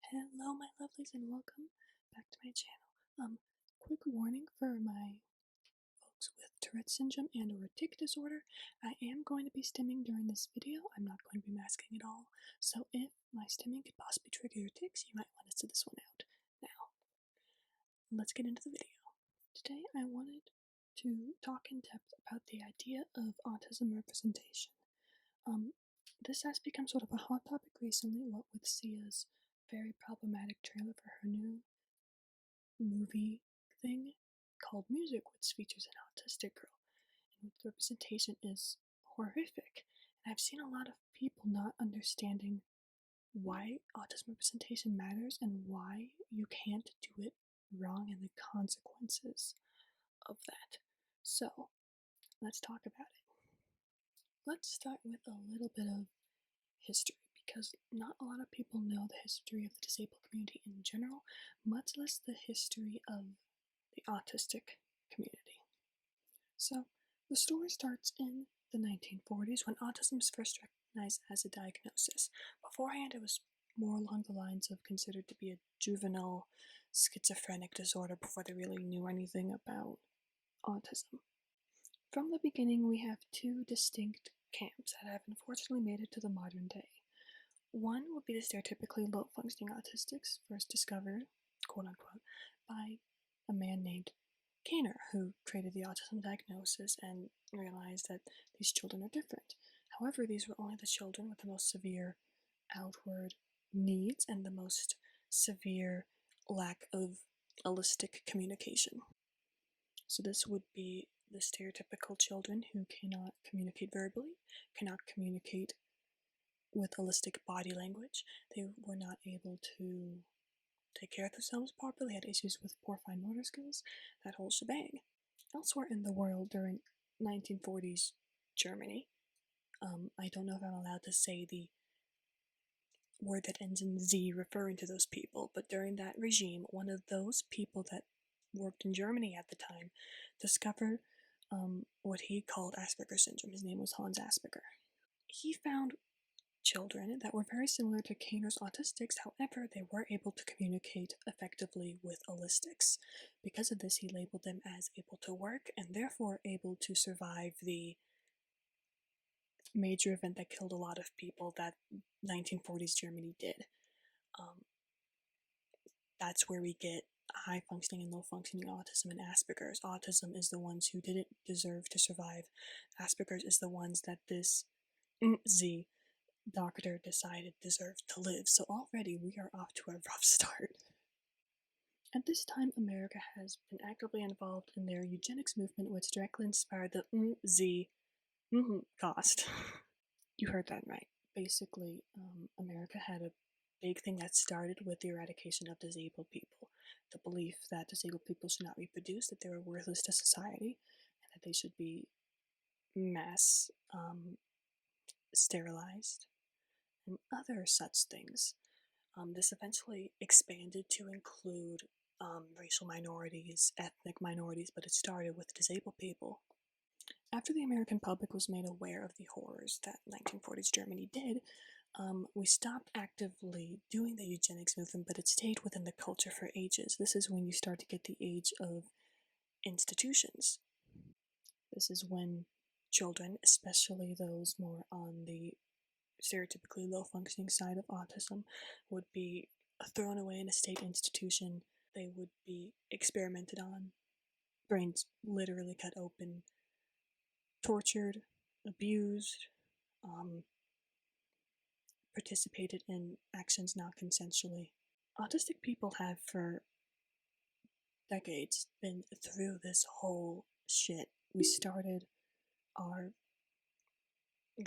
Hello, my lovelies, and welcome back to my channel. Quick warning for my folks with Tourette syndrome and or tic disorder. I am going to be stimming during this video. I'm not going to be masking at all. So if my stimming could possibly trigger your tics, you might want to sit this one out. Now, let's get into the video. Today I wanted to talk in depth about the idea of autism representation. This has become sort of a hot topic recently, what with Sia's very problematic trailer for her new movie thing called Music, which features an autistic girl, and the representation is horrific. And I've seen a lot of people not understanding why autism representation matters and why you can't do it wrong and the consequences of that. So, let's talk about it. Let's start with a little bit of history, because not a lot of people know the history of the disabled community in general, much less the history of the autistic community. So, the story starts in the 1940s when autism was first recognized as a diagnosis. Beforehand, it was more along the lines of considered to be a juvenile schizophrenic disorder before they really knew anything about autism. From the beginning, we have two distinct camps that have unfortunately made it to the modern day. One would be the stereotypically low-functioning autistics, first discovered, quote-unquote, by a man named Kaner, who created the autism diagnosis and realized that these children are different. However, these were only the children with the most severe outward needs and the most severe lack of autistic communication. So this would be the stereotypical children who cannot communicate verbally, cannot communicate with autistic body language. They were not able to take care of themselves properly, had issues with poor fine motor skills, that whole shebang. Elsewhere in the world during 1940s Germany, I don't know if I'm allowed to say the word that ends in Z referring to those people, but during that regime, one of those people that worked in Germany at the time discovered what he called Asperger's syndrome. His name was Hans Asperger. He found children that were very similar to Kaner's autistics, however, they were able to communicate effectively with autistics. Because of this, he labeled them as able to work and therefore able to survive the major event that killed a lot of people that 1940s Germany did. That's where we get high functioning and low functioning autism and Asperger's. Autism is the ones who didn't deserve to survive. Asperger's is the ones that this Z doctor decided deserved to live. So already we are off to a rough start. At this time, America has been actively involved in their eugenics movement, which directly inspired the Z cost. You heard that right. Basically, America had a big thing that started with the eradication of disabled people. The belief that disabled people should not reproduce, that they were worthless to society, and that they should be mass sterilized, and other such things. This eventually expanded to include racial minorities, ethnic minorities, but it started with disabled people. After the American public was made aware of the horrors that 1940s Germany did, we stopped actively doing the eugenics movement, but it stayed within the culture for ages. This is when you start to get the age of institutions. This is when children, especially those more on the stereotypically low-functioning side of autism, would be thrown away in a state institution. They would be experimented on, brains literally cut open, tortured, abused, participated in actions not consensually. Autistic people have for decades been through this whole shit. We started our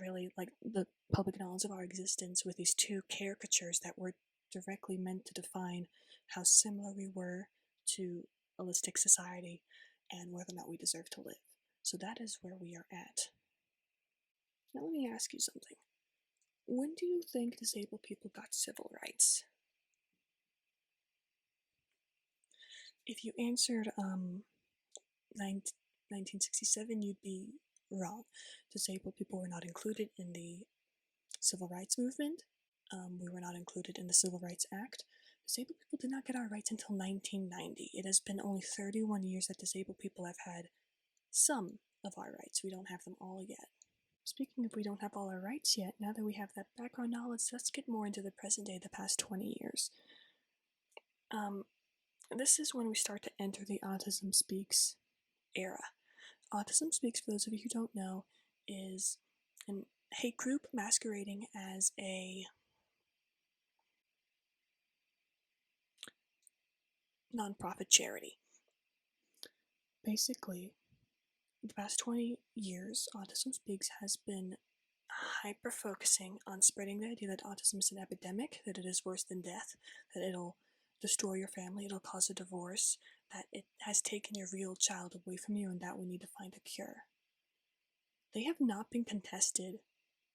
really like the public knowledge of our existence with these two caricatures that were directly meant to define how similar we were to holistic society and whether or not we deserve to live. So that is where we are at. Now let me ask you something. When do you think disabled people got civil rights? If you answered 1967, you'd be wrong. Disabled people were not included in the civil rights movement. We were not included in the Civil Rights Act. disabled people did not get our rights until 1990. It has been only 31 years that disabled people have had some of our rights. We don't have them all yet. Speaking of we don't have all our rights yet, now that we have that background knowledge, let's get more into the present day, the past 20 years. This is when we start to enter the Autism Speaks era. Autism Speaks, for those of you who don't know, is a hate group masquerading as a nonprofit charity. Basically, the past 20 years, Autism Speaks has been hyper-focusing on spreading the idea that autism is an epidemic, that it is worse than death, that it'll destroy your family, it'll cause a divorce, that it has taken your real child away from you, and that we need to find a cure. They have not been contested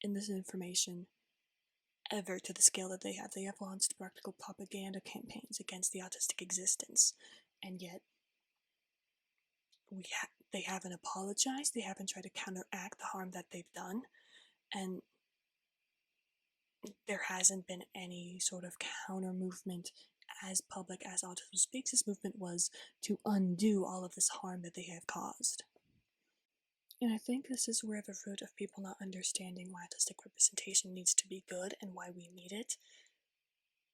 in this information ever to the scale that they have. They have launched practical propaganda campaigns against the autistic existence, and yet they haven't apologized, they haven't tried to counteract the harm that they've done, and there hasn't been any sort of counter movement as public as Autism Speaks' movement was to undo all of this harm that they have caused. And I think this is where the root of people not understanding why autistic representation needs to be good and why we need it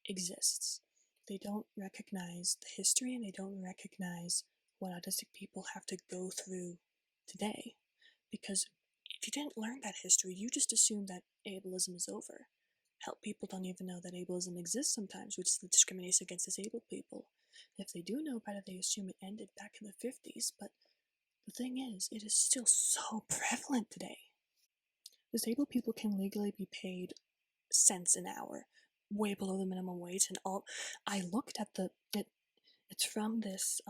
exists. They don't recognize the history, and they don't recognize what autistic people have to go through today. Because if you didn't learn that history, you just assume that ableism is over. Hell, people don't even know that ableism exists sometimes, which is the discrimination against disabled people. If they do know about it, they assume it ended back in the 50s, but the thing is, it is still so prevalent today. Disabled people can legally be paid cents an hour, way below the minimum wage, and all. I looked at it's from this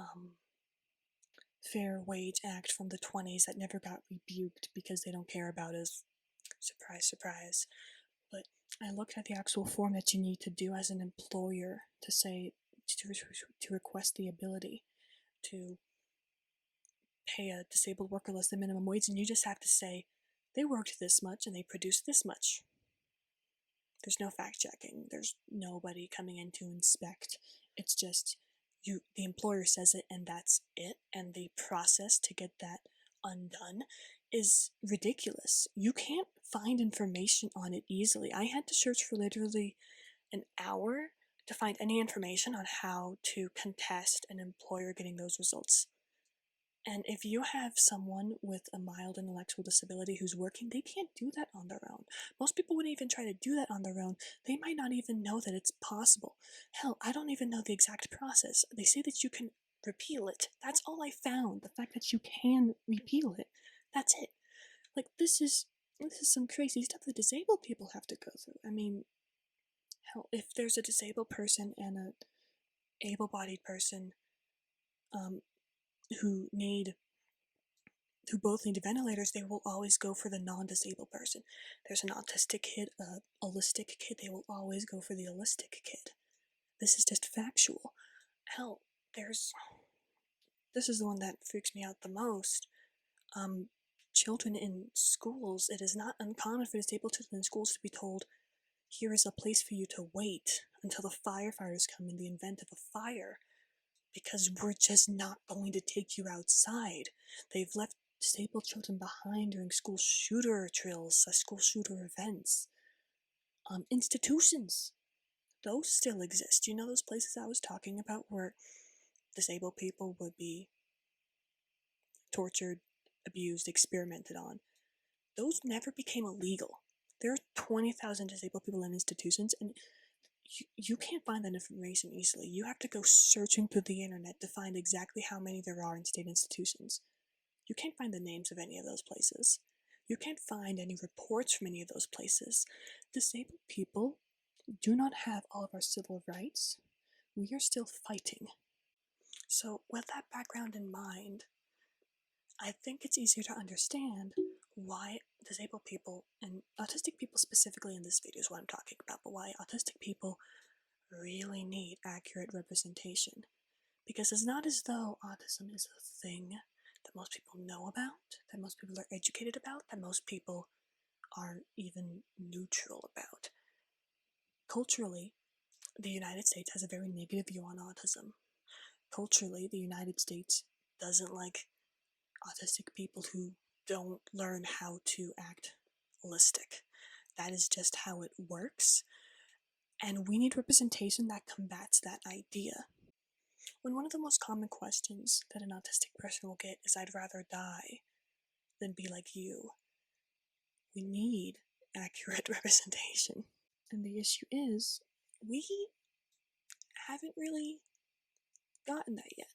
Fair Wage Act from the 20s that never got rebuked because they don't care about us. Surprise, surprise. But I looked at the actual form that you need to do as an employer to say, to request the ability to pay a disabled worker less than minimum wage, and you just have to say, they worked this much and they produced this much. There's no fact checking. There's nobody coming in to inspect. It's just the employer says it and that's it, and the process to get that undone is ridiculous. You can't find information on it easily. I had to search for literally an hour to find any information on how to contest an employer getting those results. And if you have someone with a mild intellectual disability who's working, they can't do that on their own. Most people wouldn't even try to do that on their own. They might not even know that it's possible. Hell, I don't even know the exact process. They say that you can repeal it. That's all I found. The fact that you can repeal it. That's it. Like, this is some crazy stuff that disabled people have to go through. I mean, hell, if there's a disabled person and an able-bodied person, who both need ventilators, they will always go for the non-disabled person. There's an autistic kid, a autistic kid, they will always go for the autistic kid. This is just factual. Hell, this is the one that freaks me out the most. Children in schools, it is not uncommon for disabled children in schools to be told, here is a place for you to wait until the firefighters come in the event of a fire, because we're just not going to take you outside. They've left disabled children behind during school shooter drills, school shooter events. Institutions, those still exist. You know those places I was talking about where disabled people would be tortured, abused, experimented on? Those never became illegal. There are 20,000 disabled people in institutions, and you can't find that information easily. You have to go searching through the internet to find exactly how many there are in state institutions. You can't find the names of any of those places. You can't find any reports from any of those places. Disabled people do not have all of our civil rights. We are still fighting. So, with that background in mind, I think it's easier to understand why disabled people, and autistic people specifically in this video is what I'm talking about, but why autistic people really need accurate representation. Because it's not as though autism is a thing that most people know about, that most people are educated about, that most people are even neutral about. Culturally, the United States has a very negative view on autism. Culturally, the United States doesn't like autistic people who don't learn how to act holistic. That is just how it works, and we need representation that combats that idea. When one of the most common questions that an autistic person will get is, "I'd rather die than be like you," we need accurate representation. And the issue is, we haven't really gotten that yet.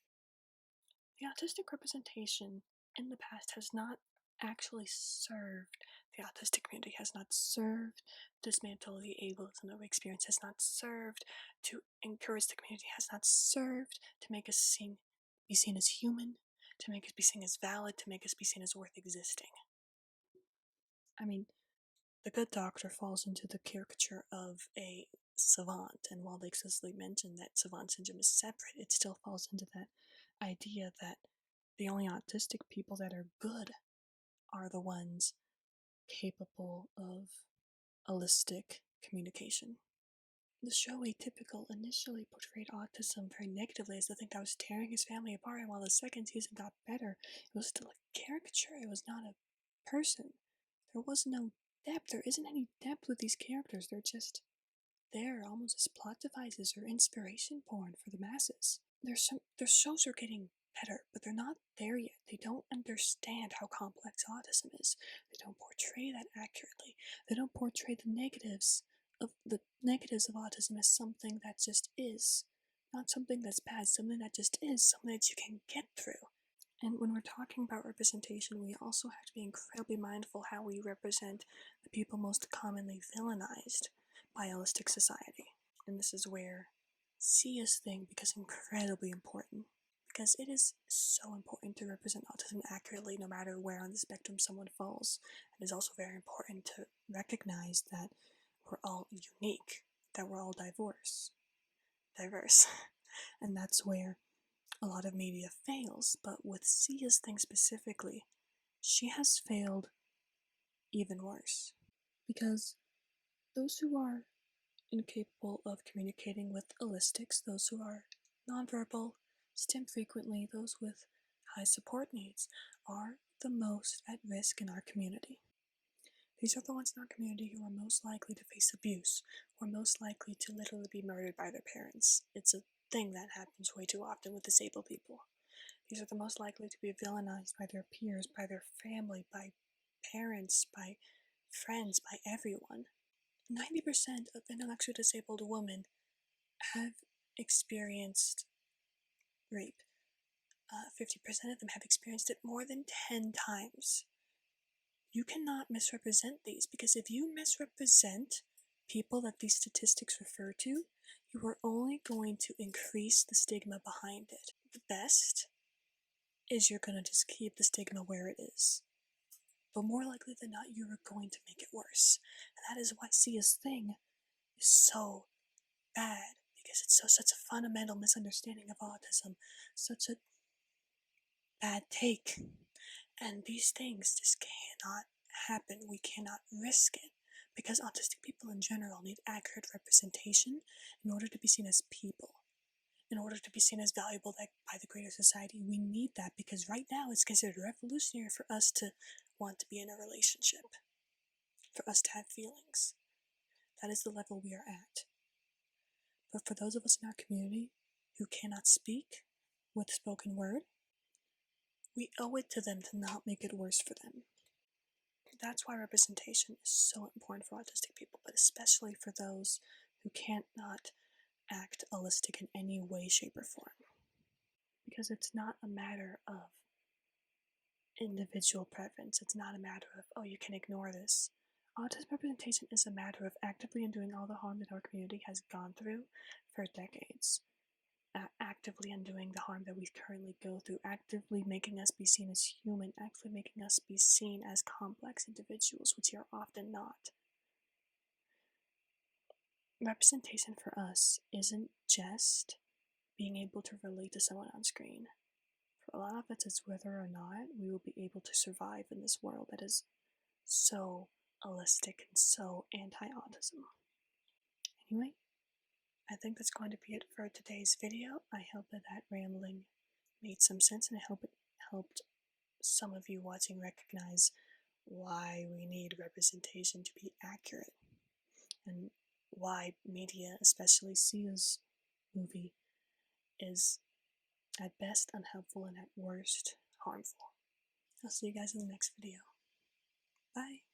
The autistic representation in the past has not actually served the autistic community, has not served to dismantle the ableism that we experience, has not served to encourage the community, has not served to make us be seen as human, to make us be seen as valid, to make us be seen as worth existing. I mean, the Good Doctor falls into the caricature of a savant, and while they explicitly mention that savant syndrome is separate, it still falls into that idea that the only autistic people that are good are the ones capable of holistic communication. The show Atypical initially portrayed autism very negatively as the thing that was tearing his family apart, and while the second season got better, it was still a caricature. It was not a person. There was no depth. There isn't any depth with these characters. They're just there almost as plot devices or inspiration porn for the masses. Their shows are getting better, but they're not there yet. They don't understand how complex autism is. They don't portray that accurately. They don't portray the negatives of autism as something that just is, not something that's bad, something that just is, something that you can get through. And when we're talking about representation, we also have to be incredibly mindful how we represent the people most commonly villainized by holistic society. And this is where see as thing becomes incredibly important, because it is so important to represent autism accurately no matter where on the spectrum someone falls. It is also very important to recognize that we're all unique, that we're all diverse. And that's where a lot of media fails, but with Sia's thing specifically, she has failed even worse. Because those who are incapable of communicating with holistics, those who are nonverbal, stim frequently, those with high support needs, are the most at risk in our community. These are the ones in our community who are most likely to face abuse, or most likely to literally be murdered by their parents. It's a thing that happens way too often with disabled people. These are the most likely to be villainized by their peers, by their family, by parents, by friends, by everyone. 90% of intellectually disabled women have experienced rape. 50% of them have experienced it more than 10 times. You cannot misrepresent these, because if you misrepresent people that these statistics refer to, you are only going to increase the stigma behind it. The best is you're going to just keep the stigma where it is. But more likely than not, you are going to make it worse. And that is why Sia's thing is so bad, because it's such a fundamental misunderstanding of autism, such a bad take. And these things just cannot happen. We cannot risk it, because autistic people in general need accurate representation in order to be seen as people, in order to be seen as valuable by the greater society. We need that, because right now it's considered revolutionary for us to want to be in a relationship, for us to have feelings. That is the level we are at. But for those of us in our community who cannot speak with spoken word, we owe it to them to not make it worse for them. That's why representation is so important for autistic people, but especially for those who can't not act holistic in any way, shape, or form. Because it's not a matter of individual preference. It's not a matter of, oh, you can ignore this. Autism representation is a matter of actively undoing all the harm that our community has gone through for decades. Actively undoing the harm that we currently go through, actively making us be seen as human, actively making us be seen as complex individuals, which we are often not. Representation for us isn't just being able to relate to someone on screen. For a lot of us, it's whether or not we will be able to survive in this world that is so holistic and so anti-autism. Anyway, I think that's going to be it for today's video. I hope that rambling made some sense, and I hope it helped some of you watching recognize why we need representation to be accurate, and why media, especially Sia's movie, is at best unhelpful and at worst harmful. I'll see you guys in the next video. Bye!